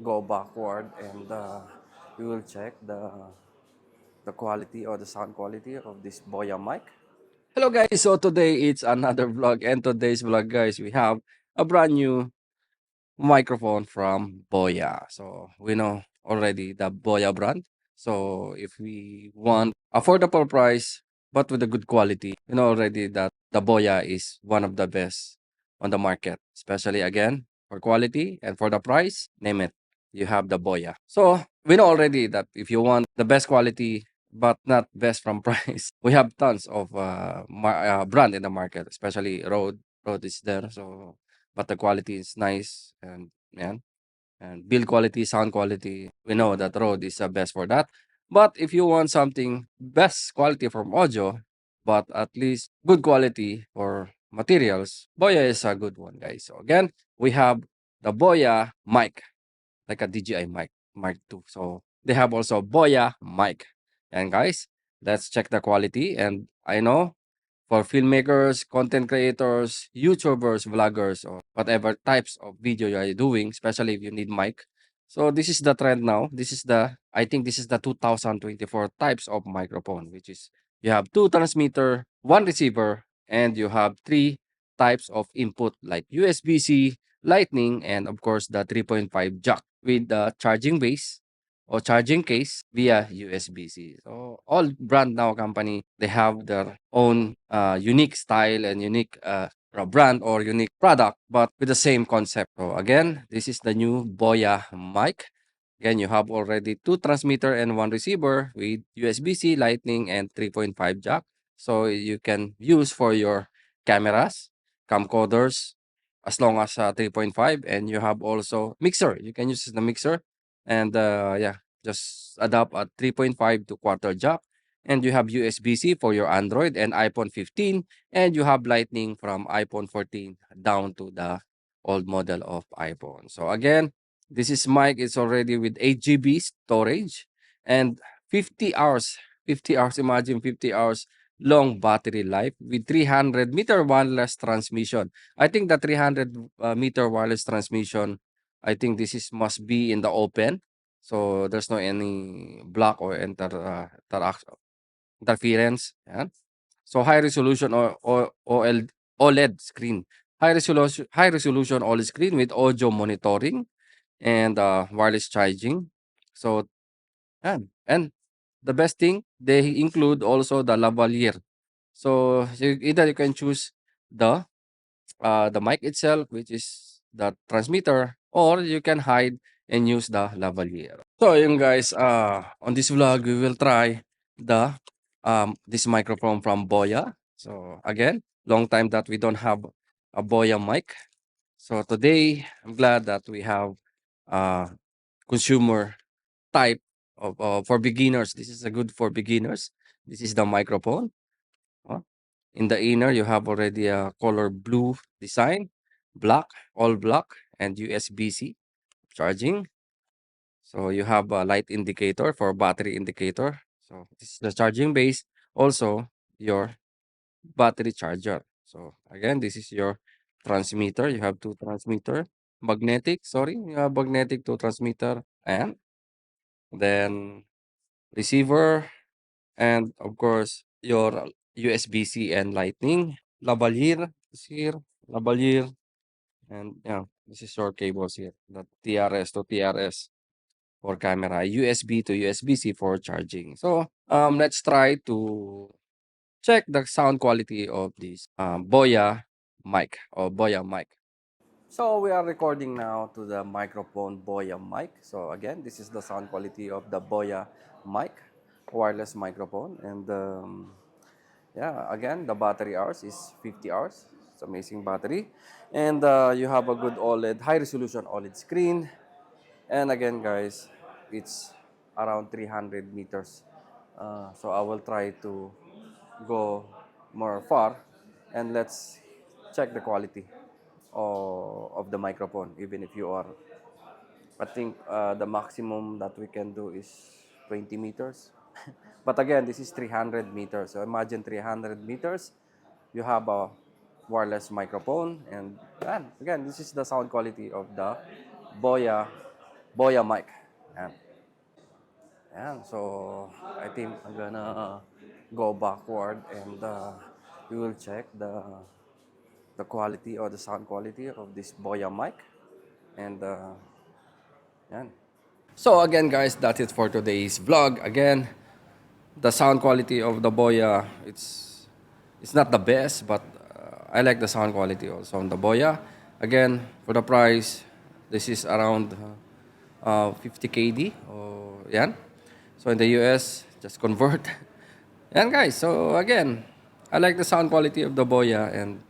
go backward and we will check the quality or the sound quality of this Boya mic. Hello guys, so today it's another vlog, and today's vlog guys, we have a brand new microphone from Boya. So we know already the Boya brand. So if we want affordable price but with a good quality, we know already that the Boya is one of the best on the market, especially again for quality and for the price, name it. You have the Boya. So we know already that if you want the best quality but not best from price, we have tons of brand in the market, especially Rode. Rode is there. So but the quality is nice and yeah, and build quality, sound quality. We know that Rode is the best for that. But if you want something best quality from audio, but at least good quality for materials, Boya is a good one, guys. So again, we have the Boya mic, like a DJI mic, Mark II. So they have also Boya mic. And guys, let's check the quality. And I know for filmmakers, content creators, YouTubers, vloggers, or whatever types of video you are doing, especially if you need mic. So this is the trend now. I think this is the 2024 types of microphone, which is you have two transmitter, one receiver, and you have three types of input like USB-C, Lightning, and of course the 3.5 jack with the charging base or charging case via USB-C. So all brand now company they have their own unique style and unique brand or unique product, but with the same concept. So again, this is the new Boya mic. Again, you have already two transmitter and one receiver with USB-C, Lightning, and 3.5 jack. So you can use for your cameras, camcorders, as long as 3.5, and you have also mixer. You can use the mixer and yeah, just adapt a 3.5 to quarter jack, and you have USB-C for your Android and iPhone 15, and you have Lightning from iPhone 14 down to the old model of iPhone. So again, this is mic. It's already with 8 GB storage and 50 hours. 50 hours. Imagine 50 hours long battery life with 300-meter wireless transmission. I think the 300-meter wireless transmission, I think this is must be in the open. So there's no any block or interference. Yeah. So high resolution or OLED screen. High resolution OLED screen with audio monitoring and wireless charging. So and the best thing they include also the lavalier. So either you can choose the mic itself, which is the transmitter, or you can hide and use the lavalier. So yun guys, on this vlog we will try the this microphone from Boya. So again, long time that we don't have a Boya mic. So today I'm glad that we have uh consumer type of for beginners. This is a good for beginners. This is the microphone. uh, in the inner, you have already a color blue design, black, all black, and USB-C charging. So you have a light indicator for battery indicator. So this is the charging base. Also, your battery charger. So again, this is your transmitter. You have two transmitter, magnetic. Sorry, you have magnetic two transmitter, and then receiver, and of course your USB-C and Lightning. Lavalier is here. Lavalier, and yeah, this is your cables here. The TRS to TRS for camera, USB to USB-C for charging. So let's try to check the sound quality of this Boya mic or Boya mic. So we are recording now to the microphone Boya mic. So again, this is the sound quality of the Boya mic, wireless microphone, and yeah, again, the battery hours is 50 hours. It's amazing battery. And you have a good OLED, high resolution OLED screen. And again, guys, it's around 300 meters. So I will try to go more far and let's check the quality of the microphone, even if you are, I think the maximum that we can do is 20 meters. But again, this is 300 meters. So imagine 300 meters, you have a wireless microphone. And again, this is the sound quality of the Boya boya mic. Yan. Yan. So I think I'm gonna go backward and we will check the quality or the sound quality of this boya mic. And yan. So again guys, that's it for today's vlog. Again, the sound quality of the boya, it's not the best, but I like the sound quality also on the boya. Again, for the price, this is around 50 KD. Oh, yan. So in the US, just convert. Yan guys. So again, I like the sound quality of the boya, and